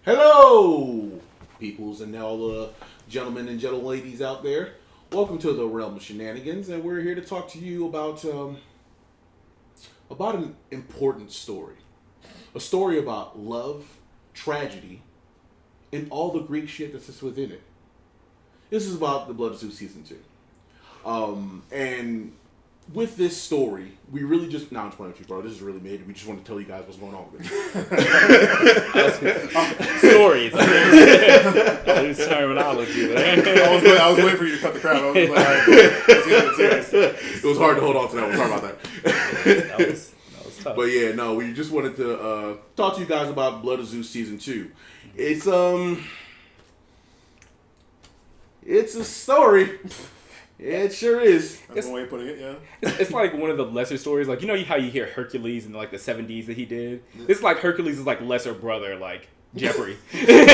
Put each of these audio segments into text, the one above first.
Hello, peoples and all the gentlemen and gentle ladies out there. Welcome to the Realm of Shenanigans, and we're here to talk to you about an important story. A story about love, tragedy, and all the Greek shit that sits within it. This is about the Blood of Zeus Season 2. And with this story, we really just... I'm just playing with you, bro. This is really made. We just want to tell you guys what's going on with it. Stories. I use terminology there. I was waiting for you to cut the crap. I was like, all right, let's get it was hard to hold on to that one. Sorry about that. That was tough. But yeah, no, we just wanted to talk to you guys about Blood of Zeus Season 2. It's a story. It sure is. That's one way of putting it, yeah. It's like one of the lesser stories. Like, you know how you hear Hercules in like the 70s that he did? It's like Hercules is like lesser brother, like Jeffrey. Remember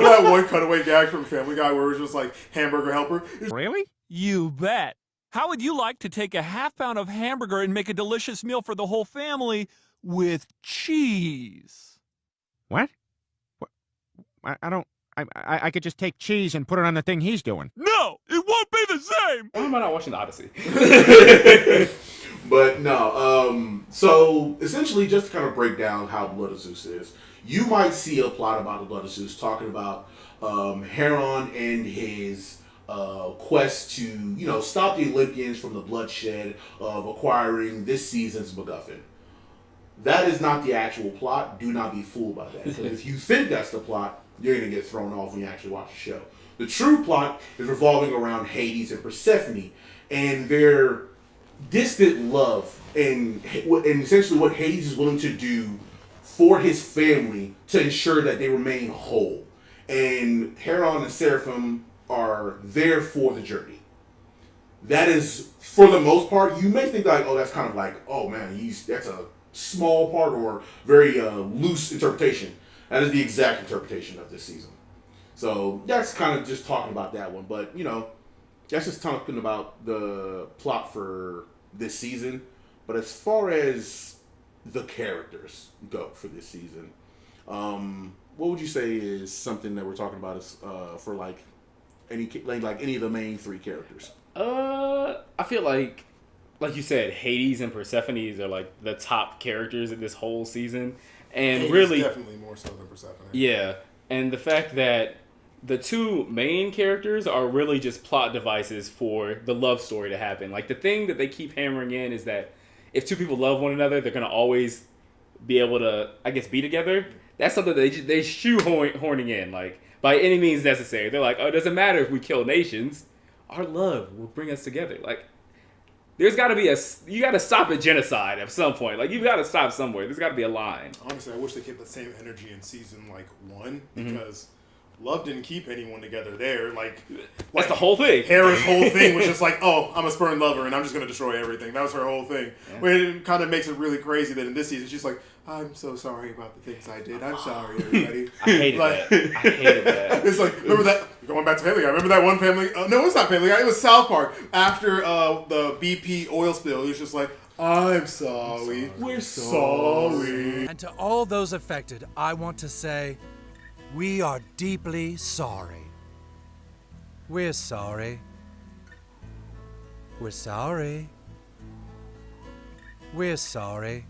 that one cutaway gag from Family Guy where it was just like hamburger helper? Really? You bet. How would you like to take a half pound of hamburger and make a delicious meal for the whole family with cheese? What? I could just take cheese and put it on the thing he's doing. No, it won't be the same. Why am I not watching the Odyssey? But no, so essentially just to kind of break down how Blood of Zeus is, you might see a plot about the Blood of Zeus talking about Heron and his quest to, stop the Olympians from the bloodshed of acquiring this season's MacGuffin. That is not the actual plot. Do not be fooled by that. Because if you think that's the plot, you're going to get thrown off when you actually watch the show. The true plot is revolving around Hades and Persephone and their distant love and essentially what Hades is willing to do for his family to ensure that they remain whole. And Heron and Seraphim are there for the journey. That is, for the most part, you may think like, oh, that's kind of like, oh man, that's a small part or very loose interpretation. That is the exact interpretation of this season. So that's kind of just talking about that one. But, that's just talking about the plot for this season. But as far as the characters go for this season, what would you say is something that we're talking about is, for any of the main three characters? I feel like you said, Hades and Persephone are like the top characters in this whole season. And Hades really, definitely more so than Persephone. Yeah, and the fact that the two main characters are really just plot devices for the love story to happen. Like, the thing that they keep hammering in is that if two people love one another, they're gonna always be able to, I guess, be together. That's something they shoehorning in, like, by any means necessary. They're like, oh, it doesn't matter if we kill nations, our love will bring us together. Like, there's got to be you got to stop at genocide at some point. Like, you've got to stop somewhere. There's got to be a line. Honestly, I wish they kept the same energy in season 1 because love didn't keep anyone together there. That's the whole thing. Hera's whole thing was just like, oh, I'm a spurned lover and I'm just going to destroy everything. That was her whole thing. Yeah. But it kind of makes it really crazy that in this season she's like, I'm so sorry about the things I did. I'm sorry, everybody. I hated that. It's like, remember that? Going back to Family Guy. Remember that one Family? No, it's not Family Guy. It was South Park. After the BP oil spill, he was just like, I'm sorry. We're sorry. And to all those affected, I want to say, we are deeply sorry. We're sorry. We're sorry. We're sorry.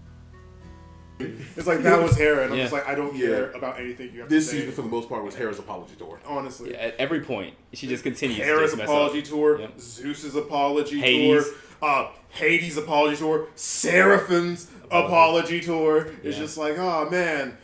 It's like, that was Hera, and I'm just like, I don't care about anything you have to say. This season, for the most part, was Hera's apology tour. Honestly. Yeah, at every point, she just continues. Hera's to just apology tour, Zeus's apology tour, Hades' apology tour, Seraphim's apology tour. It's just like, oh man.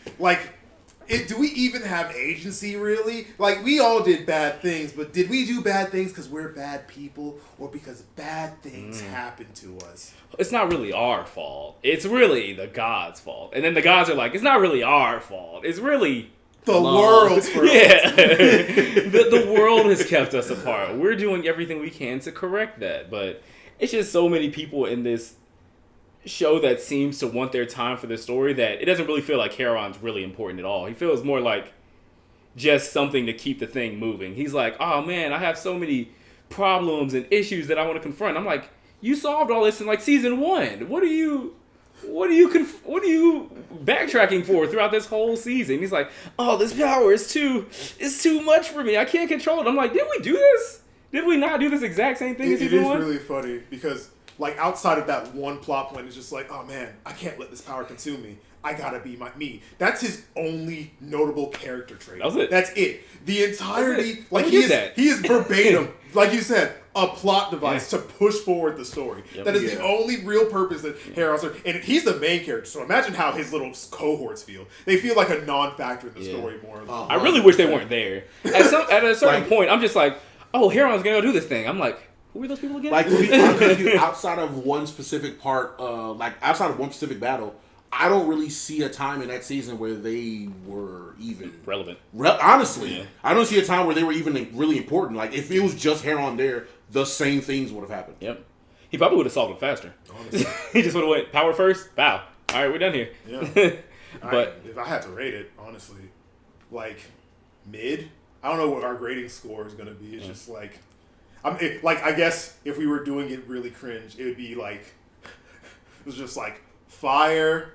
Do we even have agency, really? Like, we all did bad things, but did we do bad things because we're bad people or because bad things happened to us? It's not really our fault. It's really the gods' fault. And then the gods are like, it's not really our fault. It's really the world's fault. Yeah. the world has kept us apart. We're doing everything we can to correct that. But it's just so many people in this show that seems to want their time for the story that it doesn't really feel like Heron's really important at all. He feels more like just something to keep the thing moving. He's like, oh man, I have so many problems and issues that I want to confront. I'm like, you solved all this in like season 1. What are you backtracking for throughout this whole season? He's like, oh, this power is too much for me. I can't control it. I'm like, did we do this? Did we not do this exact same thing in season 1? It is really funny because, like, outside of that one plot point, it's just like, oh man, I can't let this power consume me. I gotta be me. That's his only notable character trait. That was it. That's it. The entirety, like he is verbatim, like you said, a plot device to push forward the story. Yep. That is the only real purpose that Heron's serves. And he's the main character, so imagine how his little cohorts feel. They feel like a non-factor in the story more. I really wish they weren't there. At a certain point, I'm just like, oh, Heron's gonna go do this thing. I'm like, who are those people again? Like, to be honest with you, outside of one specific part, outside of one specific battle, I don't really see a time in that season where they were even relevant. Honestly, I don't see a time where they were even really important. Like, if it was just Heron there, the same things would have happened. Yep. He probably would have solved it faster. Honestly. He just would have went power first, bow. All right, we're done here. Yeah. But if I had to rate it, honestly, like mid, I don't know what our grading score is going to be. It's just like, I guess if we were doing it really cringe, it would be like, it was just like fire,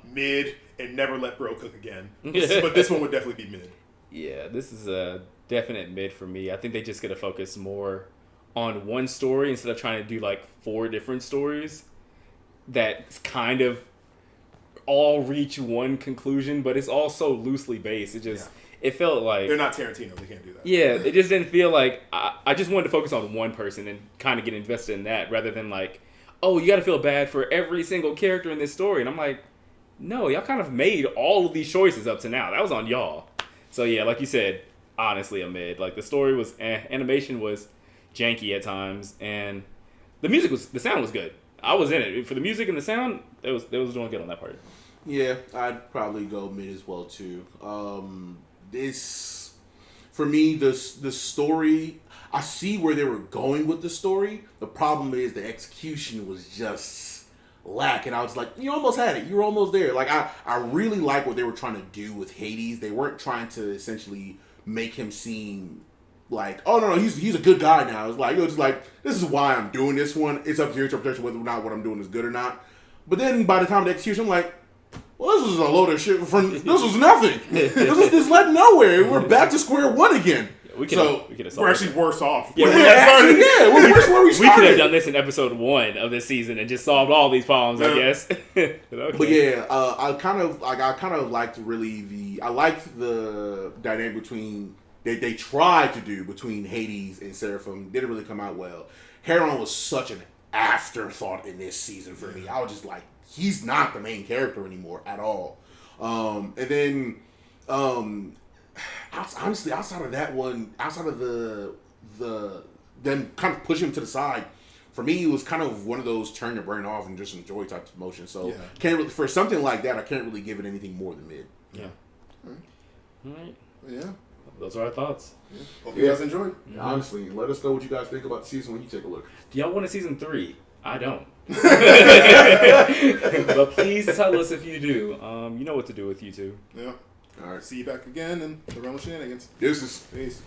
mid, and never let bro cook again. But this one would definitely be mid. Yeah, this is a definite mid for me. I think they just got to focus more on one story instead of trying to do like 4 different stories that kind of all reach one conclusion, but it's all so loosely based. It felt like they're not Tarantino. They can't do that. Yeah, it just didn't feel like I just wanted to focus on one person and kind of get invested in that rather than like, oh, you got to feel bad for every single character in this story. And I'm like, no, y'all kind of made all of these choices up to now. That was on y'all. So yeah, like you said, honestly, a mid. Like the story was, animation was janky at times, and the sound was good. I was in it for the music and the sound. It was doing good on that part. Yeah, I'd probably go mid as well too. This, for me, the story, I see where they were going with the story. The problem is the execution was just lacking. I was like, you almost had it. You were almost there. Like, I really like what they were trying to do with Hades. They weren't trying to essentially make him seem like, oh, no, he's a good guy now. It's like, just like, this is why I'm doing this one. It's up to your interpretation whether or not what I'm doing is good or not. But then by the time of the execution, I'm like, well, this was a load of shit this was nothing. This led nowhere. We're back to square one again. We're actually worse off. Yeah, we're worse where we started. We could have done this in episode 1 of this season and just solved all these problems, I guess. Okay. But yeah, I kind of liked I liked the dynamic between they tried to do between Hades and Seraphim. Didn't really come out well. Heron was such an afterthought in this season for me. I was just like, he's not the main character anymore at all. And then, honestly, outside of that one, outside of the then kind of pushing him to the side, for me, it was kind of one of those turn your brain off and just enjoy type of motion. So can't really, for something like that, I can't really give it anything more than mid. Yeah. All right. Yeah. Those are our thoughts. Yeah. Hope you guys enjoyed. Yeah, honestly, let us know what you guys think about the season when you take a look. Do y'all want a season 3? I don't. But please tell us if you do. You know what to do with YouTube. Yeah. All right. See you back again in the realm of shenanigans. Deuces. Peace.